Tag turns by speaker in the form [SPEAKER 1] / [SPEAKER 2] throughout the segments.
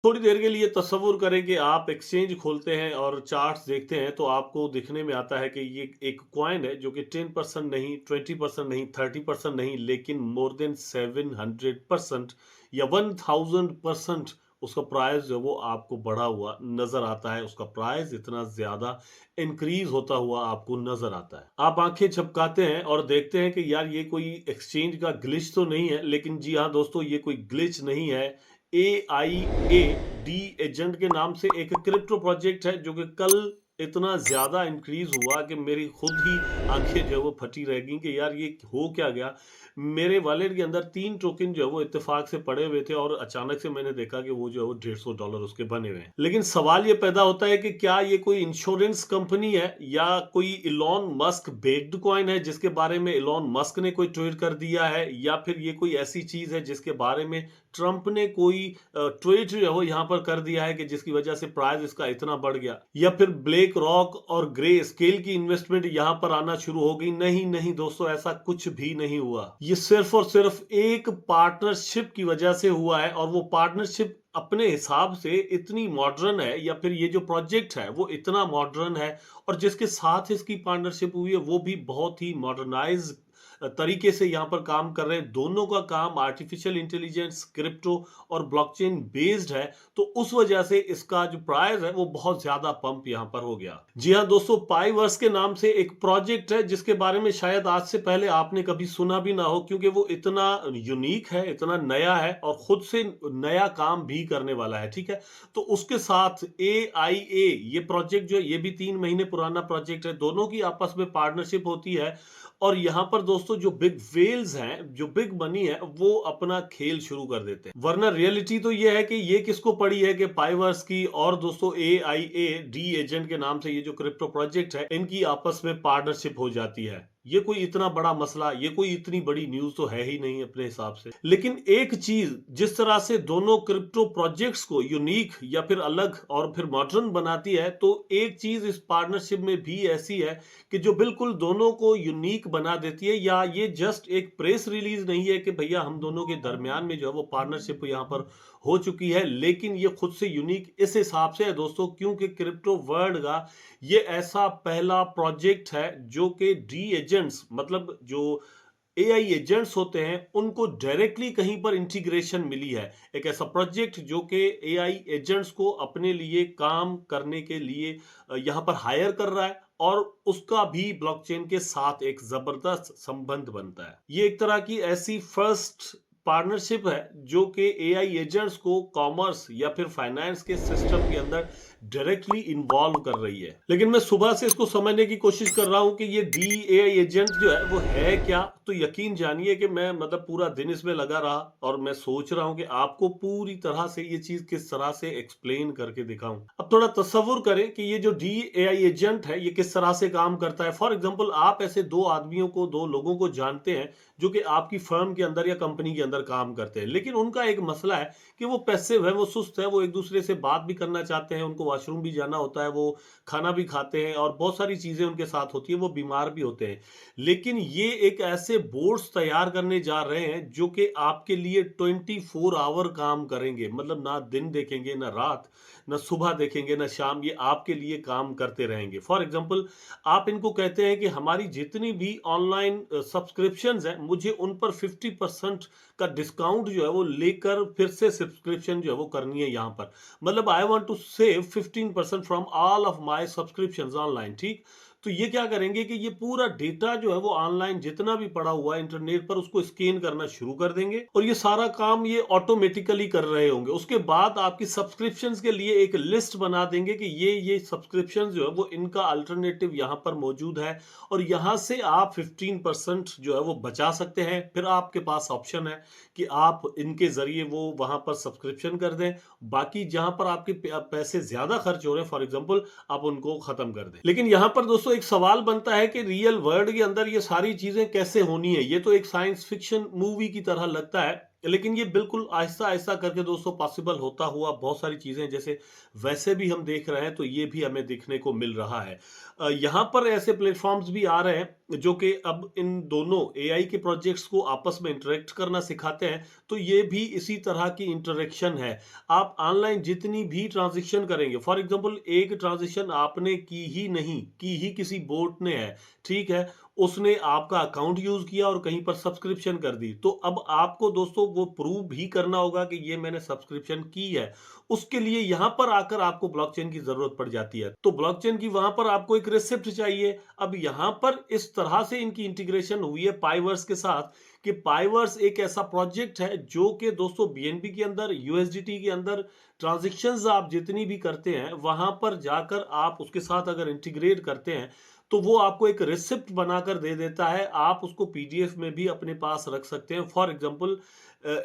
[SPEAKER 1] थोड़ी देर के लिए तसव्वुर करें कि आप एक्सचेंज खोलते हैं और चार्ट्स देखते हैं तो आपको दिखने में आता है कि ये एक कॉइन है जो कि 10% नहीं, 20% नहीं, 30% नहीं, लेकिन मोर देन 700% या 1000% उसका प्राइस जो है वो आपको बढ़ा हुआ नजर आता है। उसका प्राइस इतना ज्यादा इंक्रीज होता हुआ आपको नजर आता है। आप आंखें झपकाते हैं और देखते हैं कि यार ये कोई एक्सचेंज का ग्लिच तो नहीं है, लेकिन जी हाँ दोस्तों, ये कोई ग्लिच नहीं है। AIA एजेंट के नाम से एक क्रिप्टो प्रोजेक्ट है जो कि कल इतना ज्यादा इंक्रीज हुआ कि मेरी खुद ही आंखें जो है वो फटी रह गई कि यार ये हो क्या गया। मेरे वॉलेट के अंदर 3 टोकन जो है वो इत्तेफाक से पड़े हुए थे और अचानक से मैंने देखा कि वो जो है वो $150 उसके बने हुए हैं। लेकिन सवाल ये पैदा होता है कि क्या ये कोई इंश्योरेंस कंपनी है या कोई इलॉन मस्क बेस्ड कॉइन है जिसके बारे में इलॉन मस्क ने कोई ट्वीट कर दिया है, या फिर ये कोई ऐसी चीज है जिसके बारे में ट्रंप ने कोई ट्वीट जो है वो यहाँ पर कर दिया है कि जिसकी वजह से प्राइस इसका इतना बढ़ गया, या फिर ब्लैक रॉक और ग्रे स्केल की इन्वेस्टमेंट यहाँ पर आना शुरू हो गई। नहीं नहीं दोस्तों, ऐसा कुछ भी नहीं हुआ। ये सिर्फ और सिर्फ एक पार्टनरशिप की वजह से हुआ है, और वो पार्टनरशिप अपने हिसाब से इतनी मॉडर्न है, या फिर ये जो प्रोजेक्ट है वो इतना मॉडर्न है, और जिसके साथ इसकी पार्टनरशिप हुई है वो भी बहुत ही मॉडर्नाइज तरीके से यहाँ पर काम कर रहे हैं। दोनों का काम आर्टिफिशियल इंटेलिजेंस, क्रिप्टो और ब्लॉकचेन बेस्ड है, तो उस वजह से इसका जो प्राइस है वो बहुत ज्यादा पंप यहाँ पर हो गया। जी हाँ दोस्तों, पाइवर्स के नाम से एक प्रोजेक्ट है जिसके बारे में शायद आज से पहले आपने कभी सुना भी ना हो, क्योंकि वो इतना यूनिक है, इतना नया है और खुद से नया काम भी करने वाला है। ठीक है, तो उसके साथ AIA ये प्रोजेक्ट जो है ये भी 3 महीने पुराना प्रोजेक्ट है। दोनों की आपस में पार्टनरशिप होती है, और यहां पर दोस्तों जो बिग वेल्स हैं, जो बिग मनी है, वो अपना खेल शुरू कर देते हैं। वरना रियलिटी तो ये है कि ये किसको पड़ी है कि पाइवर्स की और दोस्तों AIA एजेंट के नाम से ये जो क्रिप्टो प्रोजेक्ट है इनकी आपस में पार्टनरशिप हो जाती है। ये कोई इतना बड़ा मसला, ये कोई इतनी बड़ी न्यूज तो है ही नहीं अपने हिसाब से। लेकिन एक चीज जिस तरह से दोनों क्रिप्टो प्रोजेक्ट्स को यूनिक या फिर अलग और फिर मॉडर्न बनाती है, तो एक चीज इस पार्टनरशिप में भी ऐसी है कि जो बिल्कुल दोनों को यूनिक बना देती है। या ये जस्ट एक प्रेस रिलीज नहीं है कि भैया हम दोनों के दरमियान में जो है वो पार्टनरशिप यहाँ पर हो चुकी है, लेकिन ये खुद से यूनिक इस हिसाब से है दोस्तों क्योंकि क्रिप्टो वर्ल्ड का ये ऐसा पहला प्रोजेक्ट है जो कि डी एजेंट्स, मतलब जो AI एजेंट्स होते हैं, उनको डायरेक्टली कहीं पर इंटीग्रेशन मिली है। एक ऐसा प्रोजेक्ट जो कि AI एजेंट्स को अपने लिए काम करने के लिए यहां पर हायर कर रहा है, और उसका भी ब्लॉकचेन के साथ एक जबरदस्त संबंध बनता है। ये एक तरह की ऐसी फर्स्ट पार्टनरशिप है जो कि AI एजेंट्स को कॉमर्स या फिर फाइनेंस के सिस्टम के अंदर डायरेक्टली इन्वॉल्व कर रही है। लेकिन मैं सुबह से इसको समझने की कोशिश कर रहा हूं कि ये DAI एजेंट जो है वो है क्या। तो यकीन जानिए कि मैं मतलब पूरा दिन इसमें लगा रहा, और मैं सोच रहा हूं कि आपको पूरी तरह से ये चीज किस तरह से एक्सप्लेन करके दिखाऊं। अब थोड़ा तसव्वुर करें कि ये जो DAI एजेंट है ये किस तरह से काम करता है। फॉर एग्जाम्पल, आप ऐसे दो आदमियों को, दो लोगों को जानते हैं जो कि आपकी फर्म के अंदर या कंपनी के अंदर काम करते हैं, लेकिन उनका एक मसला है कि वो पैसिव है, वो सुस्त है, वो एक दूसरे से बात भी करना चाहते हैं, उनको वॉशरूम भी जाना होता है, वो खाना भी खाते हैं और बहुत सारी चीजें उनके साथ होती है, वो बीमार भी होते हैं। लेकिन ये एक ऐसे बोर्ड्स तैयार करने जा रहे हैं जो कि आपके लिए 24 आवर काम करेंगे, मतलब ना दिन देखेंगे ना रात, ना सुबह देखेंगे ना शाम, ये आपके लिए काम करते रहेंगे। फॉर एग्जाम्पल, आप इनको कहते हैं कि हमारी जितनी भी ऑनलाइन सब्सक्रिप्शंस हैं, मुझे उन पर 50% का डिस्काउंट जो है वो लेकर फिर से सब्सक्रिप्शन जो है वो करनी है यहाँ पर। मतलब I want to save 15% from all of my subscriptions online. ठीक, तो ये क्या करेंगे कि ये पूरा डेटा जो है वो ऑनलाइन जितना भी पड़ा हुआ है इंटरनेट पर, उसको स्कैन करना शुरू कर देंगे, और ये सारा काम ये ऑटोमेटिकली कर रहे होंगे। उसके बाद आपकी सब्सक्रिप्शंस के लिए एक लिस्ट बना देंगे कि ये सब्सक्रिप्शंस जो है वो इनका अल्टरनेटिव यहाँ पर मौजूद है, और यहाँ से आप 15% जो है वो बचा सकते हैं। फिर आपके पास ऑप्शन है कि आप इनके जरिए वो वहां पर सब्सक्रिप्शन कर दें, बाकी जहां पर आपके पैसे ज्यादा खर्च हो रहे हैं फॉर एग्जांपल, आप उनको खत्म कर दें। लेकिन यहां पर दोस्तों एक सवाल बनता है कि रियल वर्ल्ड के अंदर ये सारी चीजें कैसे होनी है। ये तो एक साइंस फिक्शन मूवी की तरह लगता है, लेकिन ये बिल्कुल आहिस्ता-आहिस्ता करके दोस्तों पॉसिबल होता हुआ बहुत सारी चीज़ें जैसे वैसे भी हम देख रहे हैं, तो ये भी हमें देखने को मिल रहा है। यहाँ पर ऐसे प्लेटफ़ॉर्म्स भी आ रहे हैं जो कि अब इन दोनों एआई के प्रोजेक्ट्स को आपस में इंटरैक्ट करना सिखाते हैं, तो ये भी इसी तरह की इंटरैक्शन है। आप ऑनलाइन जितनी भी ट्रांज़ैक्शन करेंगे, फॉर एग्ज़ाम्पल एक ट्रांज़ैक्शन आपने की ही किसी बोट ने है, ठीक है? उसने आपका अकाउंट यूज़ किया और कहीं पर सब्सक्रिप्शन कर दी। तो अब आपको दोस्तों वो प्रूव भी करना होगा कि ये मैंने सब्सक्रिप्शन की है। उसके लिए यहाँ पर आकर आपको ब्लॉकचेन की ज़रूरत पड़ जाती है। तो ब्लॉकचेन की वहाँ पर आपको एक रिसिप्ट चाहिए। अब यहाँ पर इस तरह से इनकी इंटीग्रेशन हुई है पाइवर्स के साथ कि पाइवर्स एक ऐसा प्रोजेक्ट है जो कि दोस्तों बीएनबी के अंदर, यूएसडीटी के अंदर ट्रांज़ैक्शंस आप जितनी भी करते हैं, वहाँ पर जाकर आप उसके साथ अगर इंटीग्रेट करते हैं, तो वो आपको एक रिसिप्ट बनाकर दे देता है। आप उसको पीडीएफ में भी अपने पास रख सकते हैं। फॉर एग्जांपल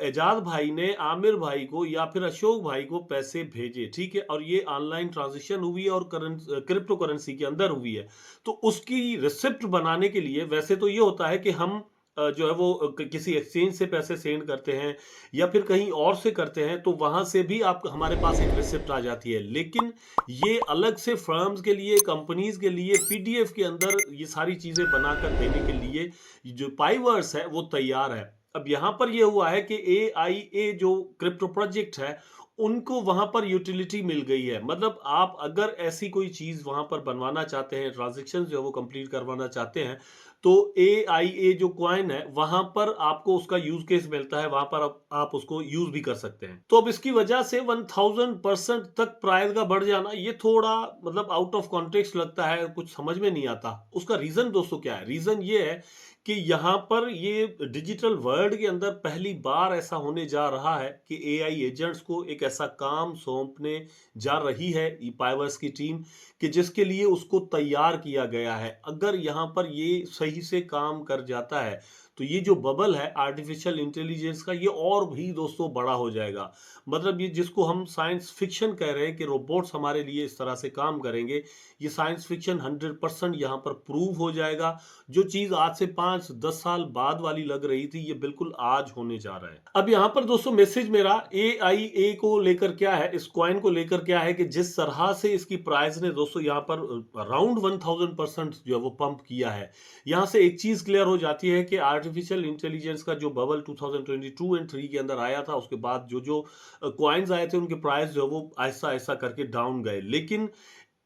[SPEAKER 1] एजाज भाई ने आमिर भाई को या फिर अशोक भाई को पैसे भेजे, ठीक है? और ये ऑनलाइन ट्रांज़ैक्शन हुई है और क्रिप्टो करेंसी के अंदर हुई है। तो उसकी रिसिप्ट बनाने के लिए वैसे तो ये होता है कि हम जो है वो किसी एक्सचेंज से पैसे सेंड करते हैं या फिर कहीं और से करते हैं, तो वहाँ से भी आप हमारे पास एक रिसिप्ट आ जाती है। लेकिन ये अलग से फर्म्स के लिए, कंपनीज़ के लिए पीडीएफ के अंदर ये सारी चीज़ें बनाकर देने के लिए जो पाइवर्स है वो तैयार है। अब यहाँ पर ये हुआ है कि एआईए जो क्रिप्टो प्रोजेक्ट है, उनको वहाँ पर यूटिलिटी मिल गई है। मतलब आप अगर ऐसी कोई चीज़ वहाँ पर बनवाना चाहते हैं, ट्रांज़ैक्शन जो है वो कंप्लीट करवाना चाहते हैं, तो एआईए जो कॉइन है, वहाँ पर आपको उसका यूज़ केस मिलता है, वहाँ पर आप उसको यूज़ भी कर सकते हैं। तो अब इसकी वजह से 1000% तक प्राइस का बढ़ जाना, ये थोड़ा मतलब आउट ऑफ कॉन्टेक्स्ट लगता है, कुछ समझ में नहीं आता। उसका रीज़न दोस्तों क्या है? रीज़न ये है कि यहाँ पर ये डिजिटल वर्ल्ड के अंदर पहली बार ऐसा होने जा रहा है कि एआई एजेंट्स को एक ऐसा काम सौंपने जा रही है ई पाइवर्स की टीम कि जिसके लिए उसको तैयार किया गया है। अगर यहाँ पर ये सही से काम कर जाता है, तो ये जो बबल है आर्टिफिशियल इंटेलिजेंस का, ये और भी दोस्तों बड़ा हो जाएगा। मतलब ये जिसको हम साइंस फिक्शन कह रहे हैं कि रोबोट्स हमारे लिए इस तरह से काम करेंगे, ये साइंस फिक्शन 100% यहाँ पर प्रूव हो जाएगा। जो चीज़ आज से 5-10 साल बाद वाली लग रही थी, ये बिल्कुल आज होने जा रहा है। अब यहाँ पर दोस्तों मैसेज मेरा एआईए को लेकर क्या है, इस कॉइन को लेकर क्या है कि जिस तरह से इसकी प्राइस ने दोस्तों यहाँ पर अराउंड 1000% जो है वो पंप किया है। यहाँ से एक चीज़ क्लियर हो जाती है कि आर्टिफिशियल इंटेलिजेंस का जो बबल 2022 एंड 3 के अंदर आया था, उसके बाद जो कॉइन्स आए थे, उनके प्राइस जो है वो आहिस्ता-आहिस्ता करके डाउन गए। लेकिन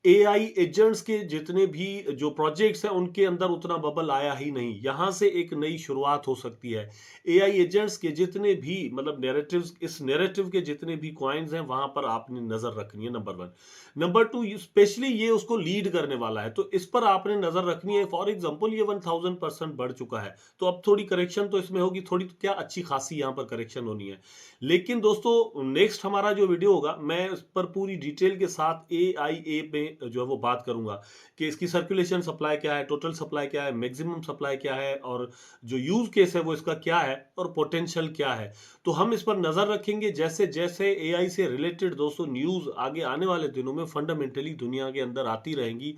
[SPEAKER 1] एआई एजेंट्स के जितने भी जो प्रोजेक्ट्स हैं, उनके अंदर उतना बबल आया ही नहीं। यहाँ से एक नई शुरुआत हो सकती है। एआई एजेंट्स के जितने भी मतलब नैरेटिव्स, इस नैरेटिव के जितने भी कॉइन्स हैं, वहाँ पर आपने नज़र रखनी है, नंबर 1। नंबर 2, स्पेशली ये उसको लीड करने वाला है, तो इस पर आपने नज़र रखनी है। फॉर एग्जांपल ये 1000% बढ़ चुका है, तो अब थोड़ी करेक्शन तो इसमें होगी, थोड़ी तो क्या अच्छी खासी यहाँ पर करेक्शन होनी है। लेकिन दोस्तों नेक्स्ट हमारा जो वीडियो होगा, मैं इस पर पूरी डिटेल के साथ एआईए पे जो है वो बात करूंगा कि इसकी सर्कुलेशन सप्लाई क्या है, टोटल सप्लाई क्या है, मैक्सिमम सप्लाई क्या है, और जो यूज केस है वो इसका क्या है, और पोटेंशियल क्या है। तो हम इस पर नजर रखेंगे। जैसे जैसे एआई से रिलेटेड दोस्तों न्यूज आगे आने वाले दिनों में फंडामेंटली दुनिया के अंदर आती रहेंगी,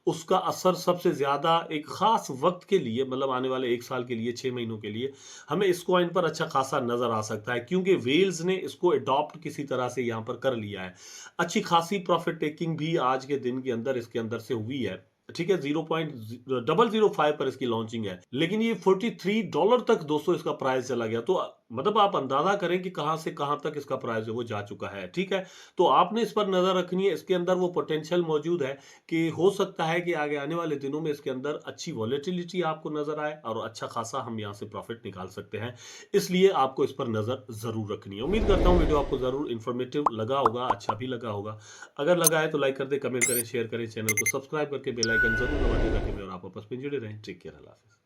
[SPEAKER 1] उसका असर सबसे ज्यादा एक खास वक्त के लिए, मतलब आने वाले 1 साल के लिए, 6 महीनों के लिए, हमें इस कॉइन पर अच्छा खासा नजर आ सकता है, क्योंकि वेल्स ने इसको अडॉप्ट किसी तरह से यहाँ पर कर लिया है। अच्छी खासी प्रॉफिट टेकिंग भी आज के दिन के अंदर इसके अंदर से हुई है, ठीक है। 0.005 पर इसकी लॉन्चिंग है, लेकिन ये $43 तक दोस्तों इसका प्राइस चला गया। तो मतलब आप अंदाजा करें कि कहां से कहां तक इसका प्राइस है वो जा चुका है, ठीक है। तो आपने इस पर नजर रखनी है। इसके अंदर वो पोटेंशियल मौजूद है कि हो सकता है कि आगे आने वाले दिनों में इसके अंदर अच्छी वॉलेटिलिटी आपको नजर आए और अच्छा खासा हम यहाँ से प्रॉफिट निकाल सकते हैं। इसलिए आपको इस पर नजर जरूर रखनी है। उम्मीद करता हूँ वीडियो आपको जरूर इन्फॉर्मेटिव लगा होगा, अच्छा भी लगा होगा। अगर लगा है तो लाइक कर दे, कमेंट करें, शेयर करें, चैनल को सब्सक्राइब करके बेल आइकन जरूर दबा दें ताकि मैं और आप आपस में जुड़े रहें। टेक केयर, अल्लाह हाफिज़।